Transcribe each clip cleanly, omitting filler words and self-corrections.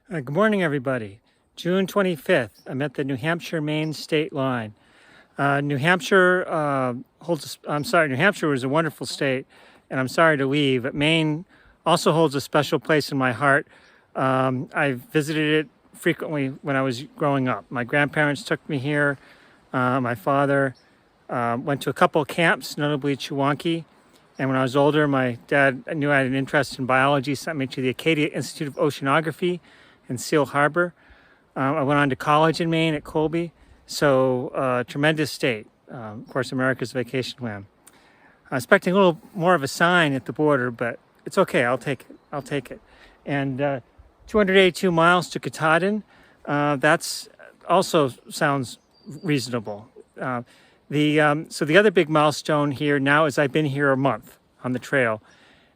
Good morning, everybody. June 25th, I'm at the New Hampshire-Maine state line. New Hampshire New Hampshire was a wonderful state, and I'm sorry to leave, but Maine also holds a special place in my heart. I visited it frequently when I was growing up. My grandparents took me here. My father went to a couple of camps, notably Chewonki. And when I was older, my dad knew I had an interest in biology, sent me to the Acadia Institute of Oceanography in Seal Harbor. I went on to college in Maine at Colby. So tremendous state, of course, America's vacation land. I'm expecting a little more of a sign at the border, but it's okay. I'll take it. I'll take it. And 282 miles to Katahdin. That's also sounds reasonable. So the other big milestone here now is I've been here a month on the trail,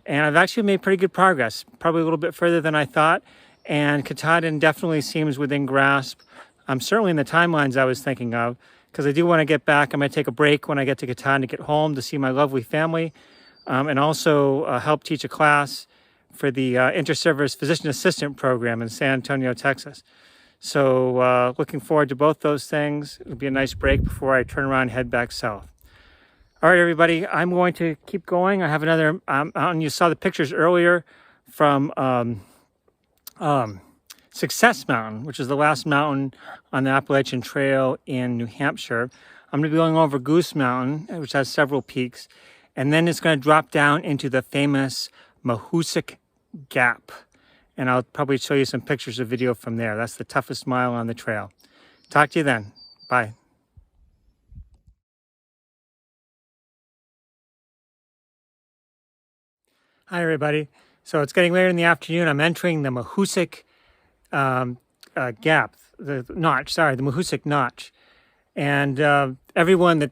and I've actually made pretty good progress, probably a little bit further than I thought. And Katahdin definitely seems within grasp. I'm certainly in the timelines I was thinking of, because I do want to get back. I'm going to take a break when I get to Katahdin to get home to see my lovely family, and also help teach a class for the Inter-Service Physician Assistant Program in San Antonio, Texas. So looking forward to both those things. It'll be a nice break before I turn around and head back south. All right, everybody, I'm going to keep going. I have another mountain. You saw the pictures earlier from Success Mountain, which is the last mountain on the Appalachian Trail in New Hampshire. I'm going to be going over Goose Mountain, which has several peaks, and then it's going to drop down into the famous Mahoosuc Gap. And I'll probably show you some pictures of video from there. That's the toughest mile on the trail. Talk to you then. Bye. Hi, everybody. So it's getting later in the afternoon. I'm entering the Mahoosuc Gap, the Mahoosuc Notch. And everyone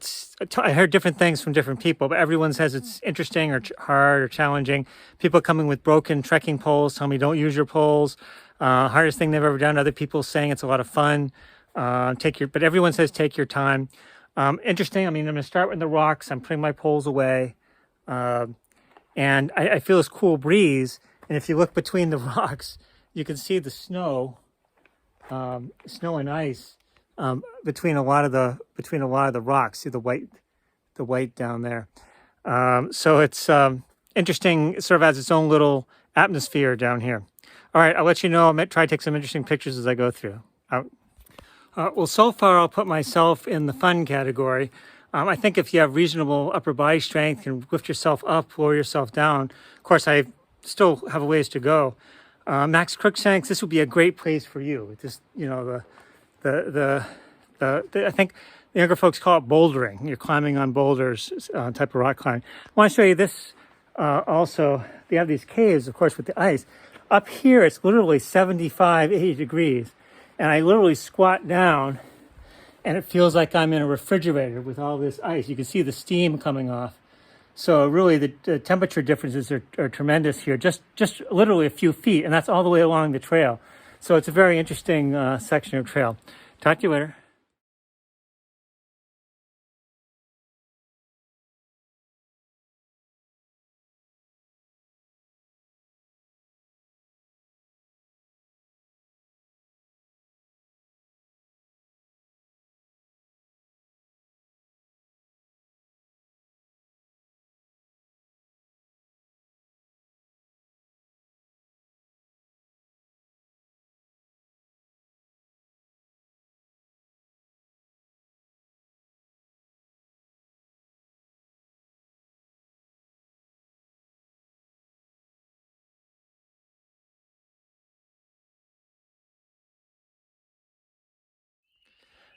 I heard different things from different people, but everyone says it's interesting or hard or challenging. People coming with broken trekking poles tell me don't use your poles. Hardest thing they've ever done. Other people saying it's a lot of fun. But everyone says take your time. Interesting. I mean, I'm going to start with the rocks. I'm putting my poles away. And I feel this cool breeze. And if you look between the rocks, you can see the snow and ice between a lot of the rocks. See the white down there. So it's interesting. It sort of has its own little atmosphere down here. All right, I'll let you know. I might try to take some interesting pictures as I go through. Well, so far I'll put myself in the fun category. I think if you have reasonable upper body strength, you can lift yourself up, lower yourself down. Of course, I still have a ways to go. Max Crookshanks, this would be a great place for you. Just, I think the younger folks call it bouldering. You're climbing on boulders, type of rock climbing. I want to show you this also. They have these caves, of course, with the ice. Up here, it's literally 75, 80 degrees. And I literally squat down, and it feels like I'm in a refrigerator with all this ice. You can see the steam coming off. So really, the temperature differences are tremendous here, just literally a few feet, and that's all the way along the trail. So it's a very interesting section of trail. Talk to you later.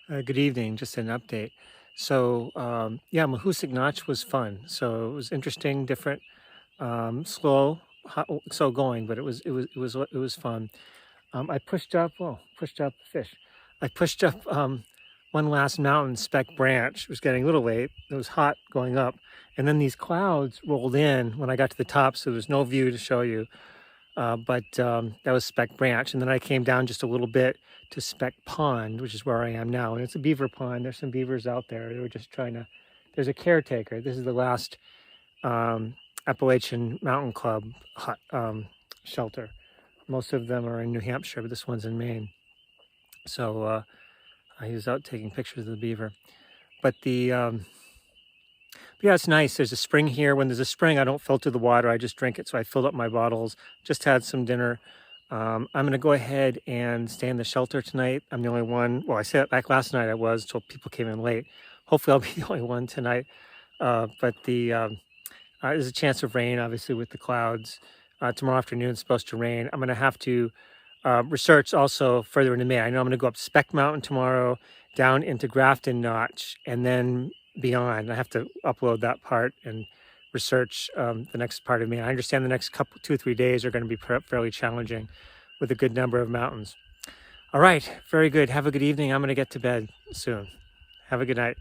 Good evening. Just an update. So yeah, Mahoosuc Notch was fun. So it was interesting, different, slow, slow going, but it was fun. I pushed up fish. I pushed up one last mountain, Speck Branch. It was getting a little late. It was hot going up, and then these clouds rolled in when I got to the top, so there was no view to show you. But that was Speck Branch. And then I came down just a little bit to Speck Pond, which is where I am now. And it's a beaver pond. There's some beavers out there. They were just trying to, there's a caretaker. This is the last Appalachian Mountain Club hut, shelter. most of them are in New Hampshire, but this one's in Maine. So he was out taking pictures of the beaver. But yeah, it's nice. There's a spring here. When there's a spring, I don't filter the water. I just drink it. So I filled up my bottles, just had some dinner. I'm going to go ahead and stay in the shelter tonight. I'm the only one. Well, I said back last night I was, until people came in late. Hopefully I'll be the only one tonight. But there's a chance of rain, obviously, with the clouds. Tomorrow afternoon it's supposed to rain. I'm going to have to research also further into May. I know I'm going to go up Speck Mountain tomorrow, down into Grafton Notch, and then beyond. I have to upload that part and research the next part of May. I understand the next 2 or 3 days are going to be fairly challenging with a good number of mountains. All right, very good. Have a good evening. I'm going to get to bed soon. Have a good night.